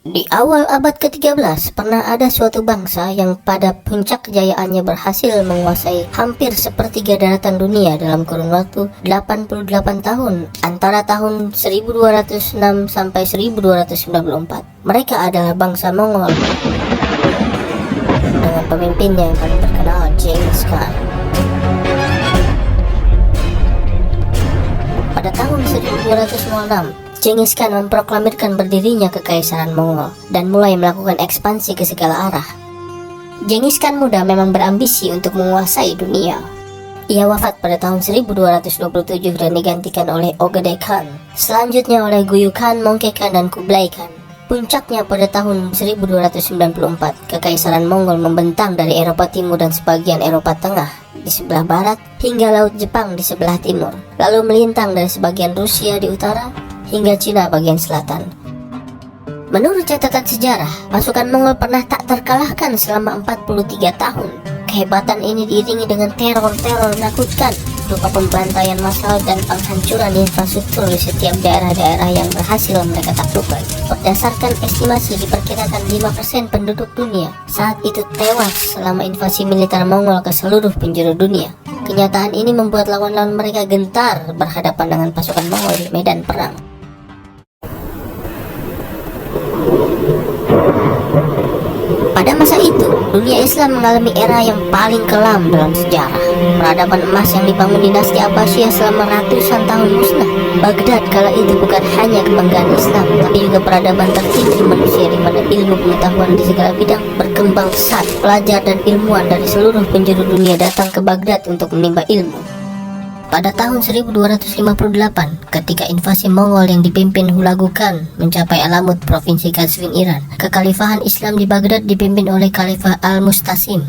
Di awal abad ke-13, pernah ada suatu bangsa yang pada puncak kejayaannya berhasil menguasai hampir sepertiga daratan dunia dalam kurun waktu 88 tahun, antara tahun 1206 sampai 1294. Mereka adalah bangsa Mongol dengan pemimpinnya yang paling terkenal, Genghis Khan. Pada tahun 1206, Genghis Khan memproklamirkan berdirinya Kekaisaran Mongol dan mulai melakukan ekspansi ke segala arah. Genghis Khan muda memang berambisi untuk menguasai dunia. Ia wafat pada tahun 1227 dan digantikan oleh Ögedei Khan, selanjutnya oleh Güyük Khan, Mongke Khan, dan Kublai Khan. Puncaknya pada tahun 1294, Kekaisaran Mongol membentang dari Eropa Timur dan sebagian Eropa Tengah di sebelah barat hingga Laut Jepang di sebelah timur, lalu melintang dari sebagian Rusia di utara hingga Cina bagian selatan. Menurut catatan sejarah, pasukan Mongol pernah tak terkalahkan selama 43 tahun. Kehebatan ini diiringi dengan teror-teror menakutkan, berupa pembantaian massal dan penghancuran infrastruktur di setiap daerah-daerah yang berhasil mereka taklukkan. Berdasarkan estimasi, diperkirakan 5% penduduk dunia saat itu tewas selama invasi militer Mongol ke seluruh penjuru dunia. Kenyataan ini membuat lawan-lawan mereka gentar berhadapan dengan pasukan Mongol di medan perang. Pada masa itu, dunia Islam mengalami era yang paling kelam dalam sejarah. Peradaban emas yang dibangun dinasti Abbasiyah selama ratusan tahun musnah. Baghdad kala itu bukan hanya kebanggaan Islam, tapi juga peradaban tertinggi manusia di mana ilmu pengetahuan di segala bidang berkembang pesat. Pelajar dan ilmuwan dari seluruh penjuru dunia datang ke Baghdad untuk menimba ilmu. Pada tahun 1258, ketika invasi Mongol yang dipimpin Hulagu Khan mencapai Alamut, provinsi Qazvin, Iran, kekhalifahan Islam di Baghdad dipimpin oleh Khalifah Al-Mustasim.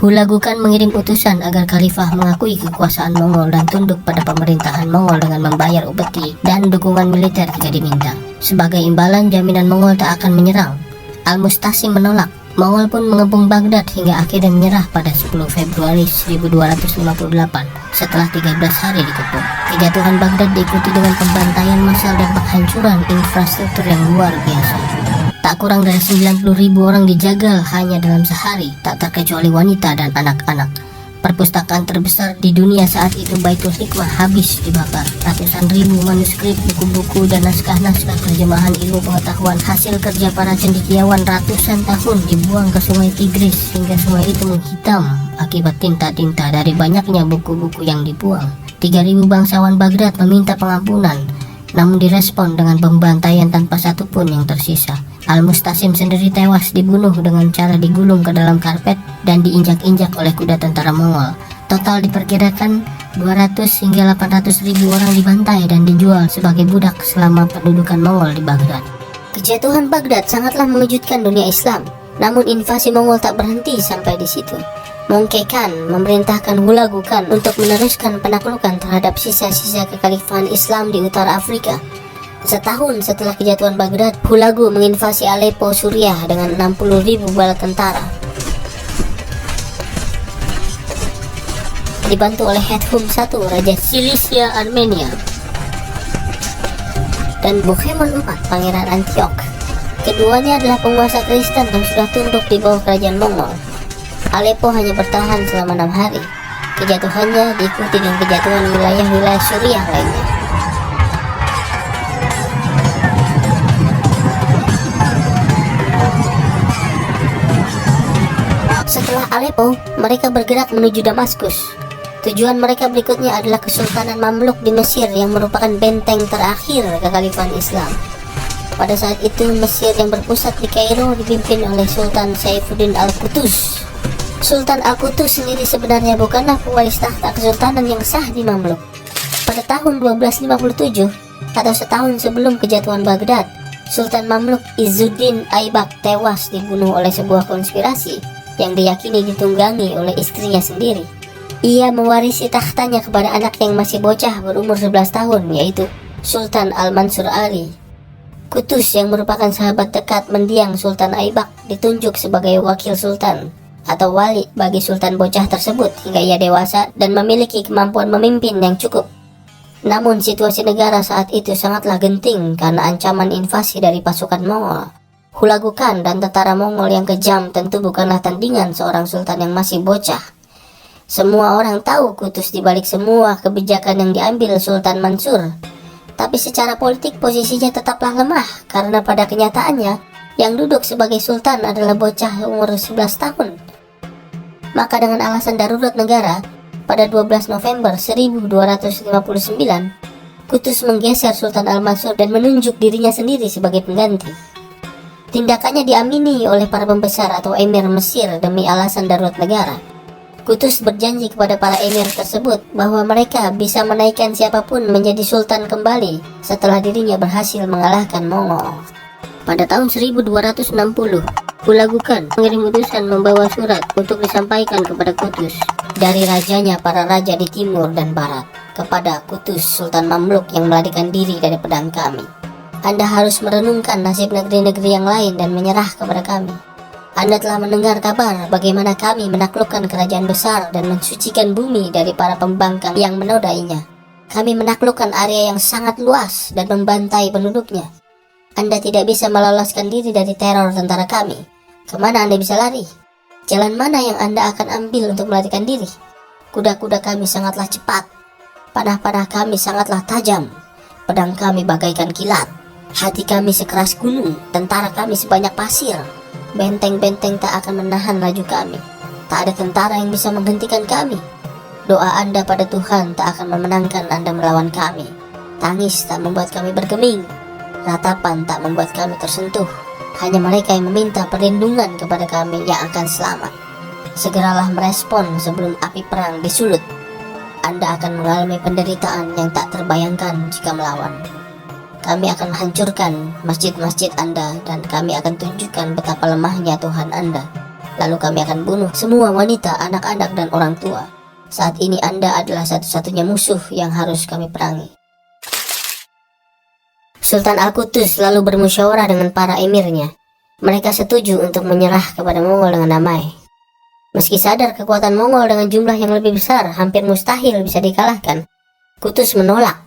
Hulagu Khan mengirim utusan agar khalifah mengakui kekuasaan Mongol dan tunduk pada pemerintahan Mongol dengan membayar upeti dan dukungan militer jika diminta. Sebagai imbalan, jaminan Mongol tak akan menyerang. Al-Mustasim menolak. Mongol pun mengepung Baghdad hingga akhirnya menyerah pada 10 Februari 1258 setelah 13 hari dikepung. Kejatuhan Baghdad diikuti dengan pembantaian massal dan penghancuran infrastruktur yang luar biasa. Tak kurang dari 90.000 orang dijagal hanya dalam sehari, tak terkecuali wanita dan anak-anak. Perpustakaan terbesar di dunia saat itu, Baitul Hikmah, habis dibakar. Ratusan ribu manuskrip, buku-buku, dan naskah-naskah terjemahan ilmu pengetahuan hasil kerja para cendekiawan ratusan tahun dibuang ke sungai Tigris hingga sungai itu menghitam akibat tinta-tinta dari banyaknya buku-buku yang dibuang. 3.000 bangsawan Baghdad meminta pengampunan, namun direspon dengan pembantaian tanpa satupun yang tersisa. Al-Mustasim sendiri tewas dibunuh dengan cara digulung ke dalam karpet dan diinjak-injak oleh kuda tentara Mongol. Total diperkirakan 200 hingga 800 ribu orang dibantai dan dijual sebagai budak selama pendudukan Mongol di Baghdad. Kejatuhan Baghdad sangatlah mengejutkan dunia Islam, namun invasi Mongol tak berhenti sampai di situ. Mongke Khan memerintahkan Hulagu Khan untuk meneruskan penaklukan terhadap sisa-sisa kekhalifahan Islam di utara Afrika. Setahun setelah kejatuhan Baghdad, Hulagu menginvasi Aleppo, Suriah dengan 60.000 bala tentara. Dibantu oleh Hethum I, Raja Silisia Armenia, dan Bohemond IV, Pangeran Antioch. Keduanya adalah penguasa Kristen yang sudah tunduk di bawah kerajaan Mongol. Aleppo hanya bertahan selama 6 hari. Kejatuhannya diikuti dengan kejatuhan wilayah-wilayah Suriah lainnya. Setelah Aleppo, mereka bergerak menuju Damaskus. Tujuan mereka berikutnya adalah Kesultanan Mamluk di Mesir yang merupakan benteng terakhir kekhalifahan Islam. Pada saat itu, Mesir yang berpusat di Kairo dipimpin oleh Sultan Saifuddin Al-Qutus. Sultan Al-Qutus sendiri sebenarnya bukanlah pewaris tahta kesultanan yang sah di Mamluk. Pada tahun 1257, atau setahun sebelum kejatuhan Baghdad, Sultan Mamluk Izzuddin Aibak tewas dibunuh oleh sebuah konspirasi yang diyakini ditunggangi oleh istrinya sendiri. Ia mewarisi tahtanya kepada anak yang masih bocah berumur 11 tahun, yaitu Sultan Al-Mansur Ali. Qutus yang merupakan sahabat dekat mendiang Sultan Aibak ditunjuk sebagai wakil sultan atau wali bagi sultan bocah tersebut hingga ia dewasa dan memiliki kemampuan memimpin yang cukup. Namun situasi negara saat itu sangatlah genting karena ancaman invasi dari pasukan Mongol. Hulagu Khan dan tentara Mongol yang kejam tentu bukanlah tandingan seorang sultan yang masih bocah. Semua orang tahu Qutuz di balik semua kebijakan yang diambil Sultan Mansur. Tapi secara politik posisinya tetaplah lemah karena pada kenyataannya yang duduk sebagai sultan adalah bocah umur 11 tahun. Maka dengan alasan darurat negara, pada 12 November 1259, Qutuz menggeser Sultan Al-Mansur dan menunjuk dirinya sendiri sebagai pengganti. Tindakannya diamini oleh para pembesar atau emir Mesir demi alasan darurat negara. Qutuz berjanji kepada para emir tersebut bahwa mereka bisa menaikkan siapapun menjadi sultan kembali setelah dirinya berhasil mengalahkan Mongol. Pada tahun 1260, Hulagu Khan mengirim utusan membawa surat untuk disampaikan kepada Qutuz dari rajanya para raja di timur dan barat. Kepada Qutuz, Sultan Mamluk yang melarikan diri dari pedang kami. Anda harus merenungkan nasib negeri-negeri yang lain dan menyerah kepada kami. Anda telah mendengar kabar bagaimana kami menaklukkan kerajaan besar dan mensucikan bumi dari para pembangkang yang menodainya. Kami menaklukkan area yang sangat luas dan membantai penduduknya. Anda tidak bisa meloloskan diri dari teror tentara kami. Kemana Anda bisa lari? Jalan mana yang Anda akan ambil untuk melarikan diri? Kuda-kuda kami sangatlah cepat. Panah-panah kami sangatlah tajam. Pedang kami bagaikan kilat. Hati kami sekeras gunung. Tentara kami sebanyak pasir. Benteng-benteng tak akan menahan laju kami. Tak ada tentara yang bisa menghentikan kami. Doa Anda pada Tuhan tak akan memenangkan Anda melawan kami. Tangis tak membuat kami bergeming. Ratapan tak membuat kami tersentuh. Hanya mereka yang meminta perlindungan kepada kami yang akan selamat. Segeralah merespon sebelum api perang disulut. Anda akan mengalami penderitaan yang tak terbayangkan jika melawan. Kami akan hancurkan masjid-masjid Anda dan kami akan tunjukkan betapa lemahnya Tuhan Anda. Lalu kami akan bunuh semua wanita, anak-anak, dan orang tua. Saat ini Anda adalah satu-satunya musuh yang harus kami perangi. Sultan Al-Qutuz lalu bermusyawarah dengan para emirnya. Mereka setuju untuk menyerah kepada Mongol dengan damai. Meski sadar kekuatan Mongol dengan jumlah yang lebih besar hampir mustahil bisa dikalahkan, Qutuz menolak.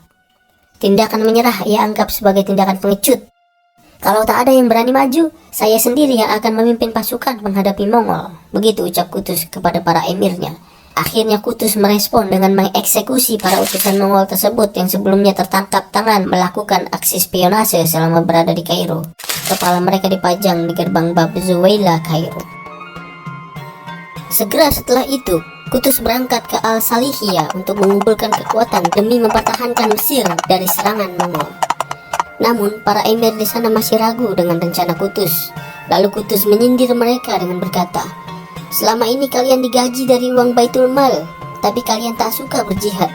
Tindakan menyerah ia anggap sebagai tindakan pengecut. Kalau tak ada yang berani maju, saya sendiri yang akan memimpin pasukan menghadapi Mongol. Begitu ucap Qutuz kepada para emirnya. Akhirnya Qutuz merespon dengan mengeksekusi para utusan Mongol tersebut yang sebelumnya tertangkap tangan melakukan aksi spionase selama berada di Kairo. Kepala mereka dipajang di gerbang Bab Zuwaylah, Kairo. Segera setelah itu, Qutuz berangkat ke Al-Salihiyah untuk mengumpulkan kekuatan demi mempertahankan Mesir dari serangan Mongol. Namun, para emir di sana masih ragu dengan rencana Qutuz. Lalu Qutuz menyindir mereka dengan berkata, "Selama ini kalian digaji dari uang Baitul Mal, tapi kalian tak suka berjihad.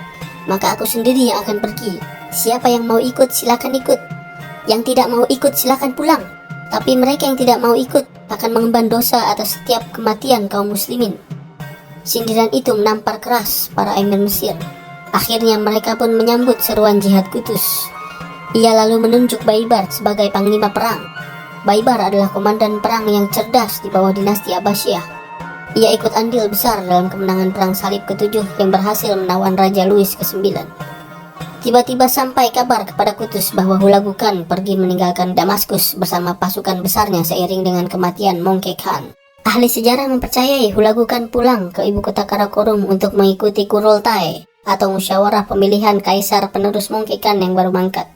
Maka aku sendiri yang akan pergi. Siapa yang mau ikut silakan ikut. Yang tidak mau ikut silakan pulang. Tapi mereka yang tidak mau ikut akan mengemban dosa atas setiap kematian kaum muslimin." Sindiran itu menampar keras para emir Mesir. Akhirnya mereka pun menyambut seruan jihad Qutuz. Ia lalu menunjuk Baibar sebagai panglima perang. Baibar adalah komandan perang yang cerdas di bawah dinasti Abbasiyah. Ia ikut andil besar dalam kemenangan perang salib ke-7 yang berhasil menawan Raja Louis ke-9. Tiba-tiba sampai kabar kepada Qutuz bahwa Hulagu Khan pergi meninggalkan Damaskus bersama pasukan besarnya seiring dengan kematian Mongke Khan. Ahli sejarah mempercayai Hulagu Khan pulang ke ibu kota Karakorum untuk mengikuti Kurultai atau musyawarah pemilihan kaisar penerus Mongke Khan yang baru mangkat.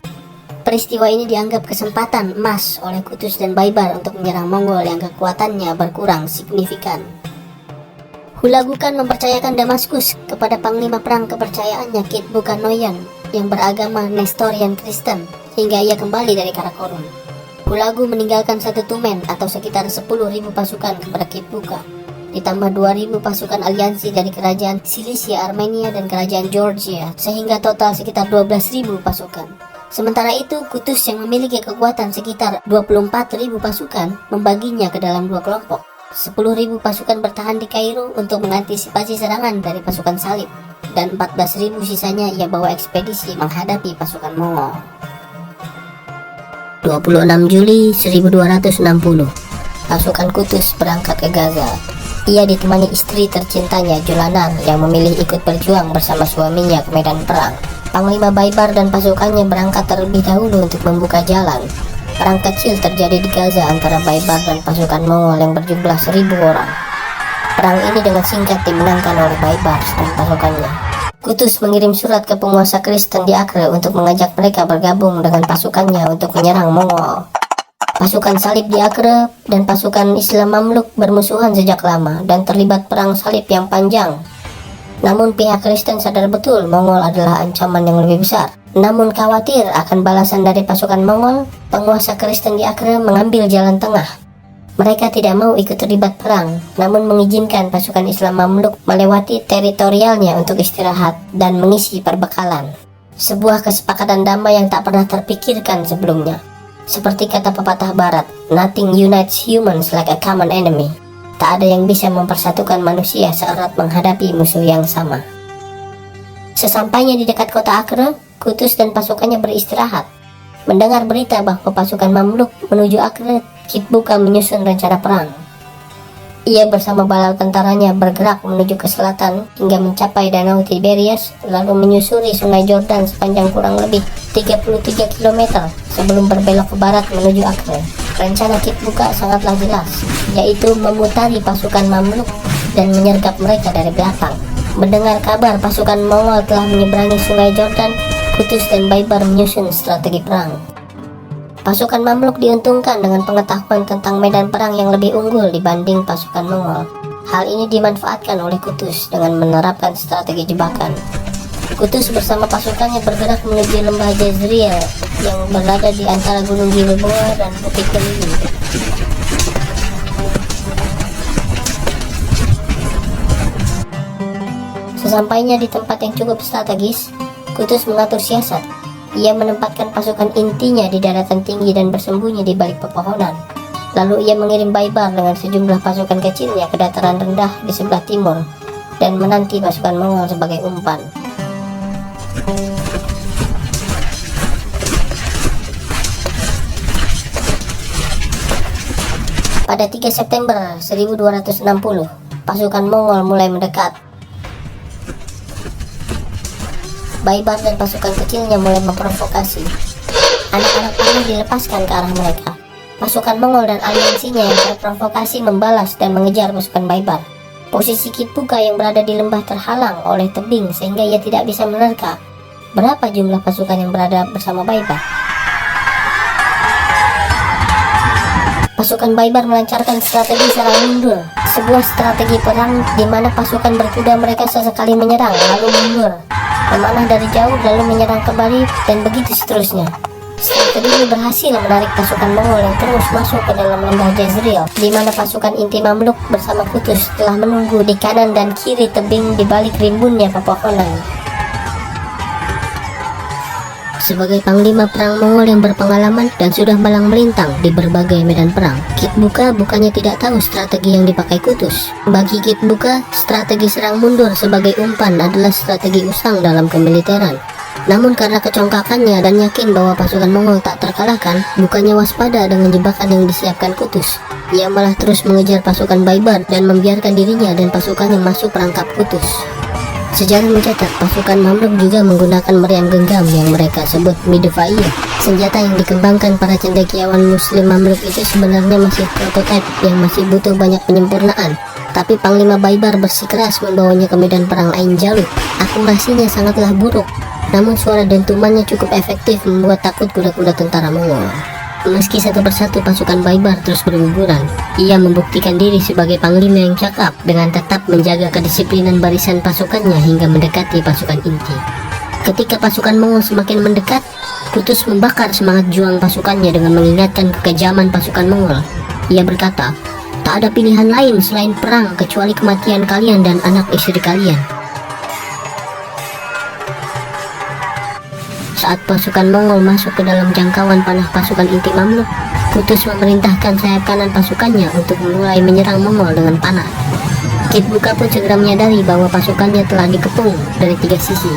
Peristiwa ini dianggap kesempatan emas oleh Qutuz dan Baibar untuk menyerang Mongol yang kekuatannya berkurang signifikan. Hulagu Khan mempercayakan Damaskus kepada panglima perang kepercayaannya Kit Bukanoyan yang beragama Nestorian Kristen hingga ia kembali dari Karakorum. Hulagu meninggalkan satu tumen atau sekitar 10.000 pasukan kepada Kit Buka, ditambah 2.000 pasukan aliansi dari kerajaan Silisia, Armenia, dan kerajaan Georgia, sehingga total sekitar 12.000 pasukan. Sementara itu, Qutuz yang memiliki kekuatan sekitar 24.000 pasukan membaginya ke dalam dua kelompok. 10.000 pasukan bertahan di Kairo untuk mengantisipasi serangan dari pasukan salib, dan 14.000 sisanya ia bawa ekspedisi menghadapi pasukan Mongol. 26 Juli 1260, pasukan Qutuz berangkat ke Gaza. Ia ditemani istri tercintanya Julanar yang memilih ikut berjuang bersama suaminya ke medan perang. Panglima Baibar dan pasukannya berangkat terlebih dahulu untuk membuka jalan. Perang kecil terjadi di Gaza antara Baibars dan pasukan Mongol yang berjumlah 1.000 orang. Perang ini dengan singkat dimenangkan oleh Baibars dan pasukannya. Qutuz mengirim surat ke penguasa Kristen di Acre untuk mengajak mereka bergabung dengan pasukannya untuk menyerang Mongol. Pasukan salib di Acre dan pasukan Islam Mamluk bermusuhan sejak lama dan terlibat perang salib yang panjang. Namun pihak Kristen sadar betul Mongol adalah ancaman yang lebih besar. Namun khawatir akan balasan dari pasukan Mongol, penguasa Kristen di Acre mengambil jalan tengah. Mereka tidak mau ikut terlibat perang, namun mengizinkan pasukan Islam Mamluk melewati teritorialnya untuk istirahat dan mengisi perbekalan. Sebuah kesepakatan damai yang tak pernah terpikirkan sebelumnya. Seperti kata pepatah barat, nothing unites humans like a common enemy. Tak ada yang bisa mempersatukan manusia seerat menghadapi musuh yang sama. Sesampainya di dekat kota Acre, Qutuz dan pasukannya beristirahat. Mendengar berita bahwa pasukan Mamluk menuju Acre, Kitbuka menyusun rencana perang. Ia bersama bala tentaranya bergerak menuju ke selatan hingga mencapai Danau Tiberias, lalu menyusuri Sungai Jordan sepanjang kurang lebih 33 km sebelum berbelok ke barat menuju Acre. Rencana Kitbuka sangatlah jelas, yaitu memutari pasukan Mamluk dan menyergap mereka dari belakang. Mendengar kabar pasukan Mongol telah menyeberangi Sungai Jordan, Qutuz dan Baibars menyusun strategi perang. Pasukan Mamluk diuntungkan dengan pengetahuan tentang medan perang yang lebih unggul dibanding pasukan Mongol. Hal ini dimanfaatkan oleh Qutuz dengan menerapkan strategi jebakan. Qutuz bersama pasukannya bergerak menuju lembah Jezreel yang berada di antara Gunung Gilboa dan Bukit Kelili. Sesampainya di tempat yang cukup strategis, Qutuz mengatur siasat. Ia menempatkan pasukan intinya di daratan tinggi dan bersembunyi di balik pepohonan. Lalu ia mengirim Baibars dengan sejumlah pasukan kecilnya ke dataran rendah di sebelah timur dan menanti pasukan Mongol sebagai umpan. Pada 3 September 1260, pasukan Mongol mulai mendekat. Baibars dan pasukan kecilnya mulai memprovokasi. Anak-anak panah dilepaskan ke arah mereka. Pasukan Mongol dan aliansinya yang terprovokasi membalas dan mengejar pasukan Baibars. Posisi Kitbuka yang berada di lembah terhalang oleh tebing sehingga ia tidak bisa menerka berapa jumlah pasukan yang berada bersama Baibars. Pasukan Baibars melancarkan strategi serang mundur, sebuah strategi perang di mana pasukan berkuda mereka sesekali menyerang lalu mundur, memanah dari jauh lalu menyerang kembali, dan begitu seterusnya. Strategi ini berhasil menarik pasukan Mongol yang terus masuk ke dalam lembah Jezreel, di mana pasukan inti Mamluk bersama Qutuz telah menunggu di kanan dan kiri tebing di balik rimbunnya pepohonan. Sebagai panglima perang Mongol yang berpengalaman dan sudah malang melintang di berbagai medan perang, Kitbuka bukannya tidak tahu strategi yang dipakai Qutuz. Bagi Kitbuka, strategi serang mundur sebagai umpan adalah strategi usang dalam kemiliteran. Namun karena kecongkakannya dan yakin bahwa pasukan Mongol tak terkalahkan, bukannya waspada dengan jebakan yang disiapkan Qutuz, ia malah terus mengejar pasukan Baibars dan membiarkan dirinya dan pasukannya masuk perangkap Qutuz. Sejarah mencatat pasukan Mamluk juga menggunakan meriam genggam yang mereka sebut Midfaiyah. Senjata yang dikembangkan para cendekiawan Muslim Mamluk itu sebenarnya masih prototipe yang masih butuh banyak penyempurnaan. Tapi Panglima Baibars bersikeras membawanya ke medan perang Ain Jalut. Akurasinya sangatlah buruk, namun suara dentumannya cukup efektif membuat takut kuda-kuda tentara Mongol. Meski satu persatu pasukan Baibars terus berguguran, ia membuktikan diri sebagai panglima yang cakap dengan tetap menjaga kedisiplinan barisan pasukannya hingga mendekati pasukan inti. Ketika pasukan Mongol semakin mendekat, Qutuz membakar semangat juang pasukannya dengan mengingatkan kekejaman pasukan Mongol. Ia berkata, "Tak ada pilihan lain selain perang kecuali kematian kalian dan anak istri kalian." Saat pasukan Mongol masuk ke dalam jangkauan panah pasukan inti Mamluk, Qutuz memerintahkan sayap kanan pasukannya untuk mulai menyerang Mongol dengan panah. Kitbuka pun segera menyadari bahwa pasukannya telah dikepung dari 3 sisi.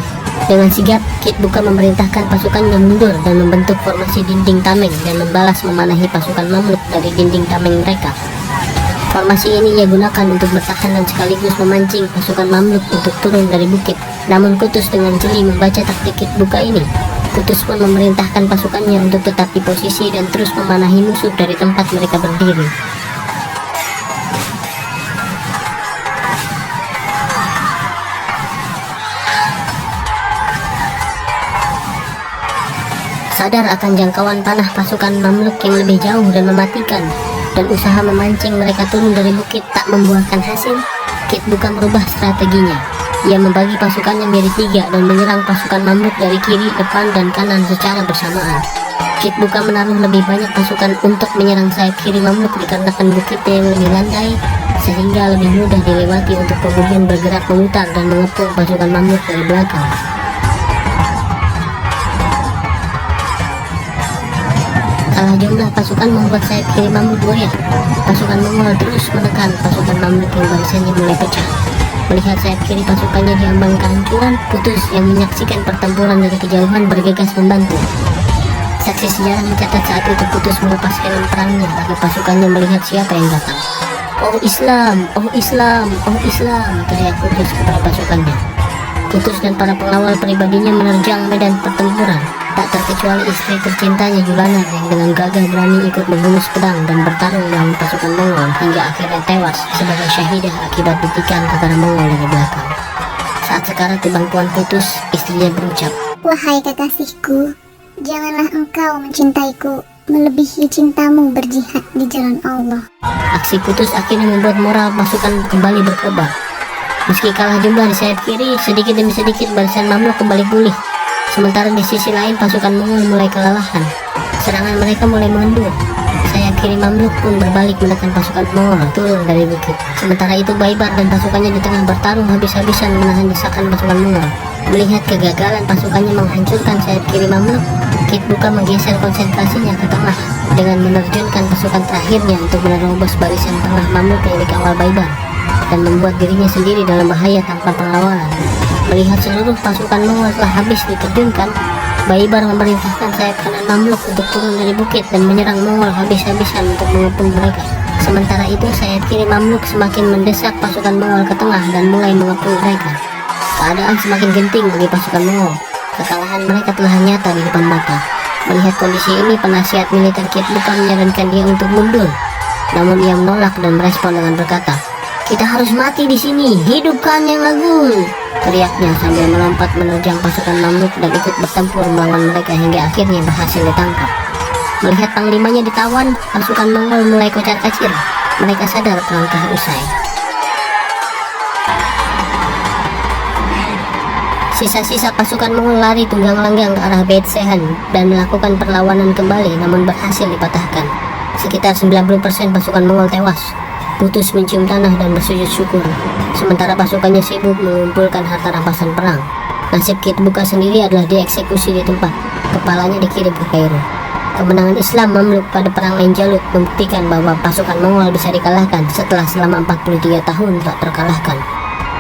Dengan sigap, Kitbuka memerintahkan pasukannya mundur dan membentuk formasi dinding tameng dan membalas memanahi pasukan Mamluk dari dinding tameng mereka. Formasi ini ia gunakan untuk bertahan dan sekaligus memancing pasukan Mamluk untuk turun dari bukit. Namun Qutuz dengan jeli membaca taktik Kitbuka ini. Kutus pun memerintahkan pasukannya untuk tetap di posisi dan terus memanahi musuh dari tempat mereka berdiri. Sadar akan jangkauan panah pasukan Mamluk yang lebih jauh dan mematikan, dan usaha memancing mereka turun dari bukit tak membuahkan hasil, Kit Buka merubah strateginya. Ia membagi pasukannya menjadi 3 dan menyerang pasukan Mamluk dari kiri, depan, dan kanan secara bersamaan. Kit Buka menaruh lebih banyak pasukan untuk menyerang sayap kiri Mamluk dikarenakan bukitnya yang lebih landai, sehingga lebih mudah dilewati untuk kemudian bergerak memutar dan mengepung pasukan Mamluk dari belakang. Kalah jumlah pasukan membuat sayap kiri Mamluk goyah. Pasukan Mongol terus menekan pasukan Mamluk yang barisannya mulai pecah. Melihat sayap kiri pasukannya diambang kehancuran, Kutus yang menyaksikan pertempuran dari kejauhan bergegas membantu. Saksi sejarah mencatat saat itu Kutus melepas helm perangnya agar pasukannya melihat siapa yang datang. "Oh Islam, oh Islam, oh Islam!" teriak Kutus kepada pasukannya. Kutus dan para pengawal pribadinya menerjang medan pertempuran, tak terkecuali istri tercintanya Julana yang dengan gagah berani ikut menghunus pedang dan bertarung melawan pasukan Mongol hingga akhirnya tewas sebagai syahidah akibat bitikan tentara Mongol dari belakang. Saat sekarat di bangkuan Kutus, istrinya berucap, "Wahai kekasihku, janganlah engkau mencintaiku melebihi cintamu berjihad di jalan Allah." Aksi Kutus akhirnya membuat moral pasukan kembali berkobar. Meski kalah jumlah di sayap kiri, sedikit demi sedikit barisan Mamluk kembali pulih. Sementara di sisi lain pasukan Mongol mulai kelelahan. Serangan mereka mulai mengendur. Sayap kiri Mamluk pun berbalik menekan pasukan Mongol turun dari bukit. Sementara itu Baibar dan pasukannya di tengah bertarung habis-habisan menahan desakan pasukan Mongol. Melihat kegagalan pasukannya menghancurkan sayap kiri Mamluk, Kit Buka menggeser konsentrasinya ke tengah dengan menerjunkan pasukan terakhirnya untuk menerobos barisan tengah Mamluk yang dikawal Baibar dan membuat dirinya sendiri dalam bahaya tanpa pengawalan. Melihat seluruh pasukan Mongol telah habis diterjunkan, Baibar memerintahkan sayap kanan Mamluk untuk turun dari bukit dan menyerang Mongol habis-habisan untuk mengepung mereka. Sementara itu sayap kiri Mamluk semakin mendesak pasukan Mongol ke tengah dan mulai mengepung mereka. Keadaan semakin genting bagi pasukan Mongol. Kekalahan mereka telah nyata di depan mata. Melihat kondisi ini, penasihat militer Kit Buka menyarankan dia untuk mundur. Namun ia menolak dan merespon dengan berkata, "Kita harus mati di sini, hidupkan yang Lagun!" teriaknya sambil melompat menerjang pasukan Mamluk dan ikut bertempur melawan mereka hingga akhirnya berhasil ditangkap. Melihat panglimanya ditawan, pasukan Mongol mulai kocar-kacir. Mereka sadar perang telah usai. Sisa-sisa pasukan Mongol lari tunggang-langgang ke arah Beit Shehan dan melakukan perlawanan kembali, namun berhasil dipatahkan. Sekitar 90% pasukan Mongol tewas. Kutus mencium tanah dan bersujud syukur, sementara pasukannya sibuk mengumpulkan harta rampasan perang. Nasib Kit Buka sendiri adalah dieksekusi di tempat, kepalanya dikirim ke Kairo. Kemenangan Islam Mamluk pada perang Ain Jalut membuktikan bahwa pasukan Mongol bisa dikalahkan setelah selama 43 tahun tak terkalahkan.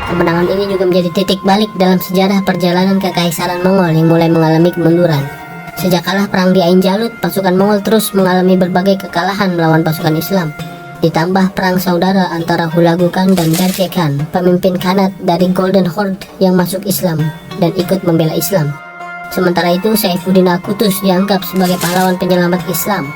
Kemenangan ini juga menjadi titik balik dalam sejarah perjalanan kekaisaran Mongol yang mulai mengalami kemunduran. Sejak kalah perang di Ain Jalut, pasukan Mongol terus mengalami berbagai kekalahan melawan pasukan Islam. Ditambah perang saudara antara Hulagu Khan dan Berke Khan, pemimpin Khanat dari Golden Horde yang masuk Islam dan ikut membela Islam. Sementara itu Saifuddin Al-Qutus dianggap sebagai pahlawan penyelamat Islam.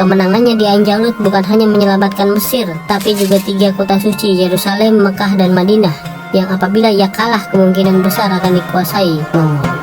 Kemenangannya di Ain Jalut bukan hanya menyelamatkan Mesir, tapi juga 3 kota suci Yerusalem, Mekah, dan Madinah, yang apabila ia kalah kemungkinan besar akan dikuasai Mongol.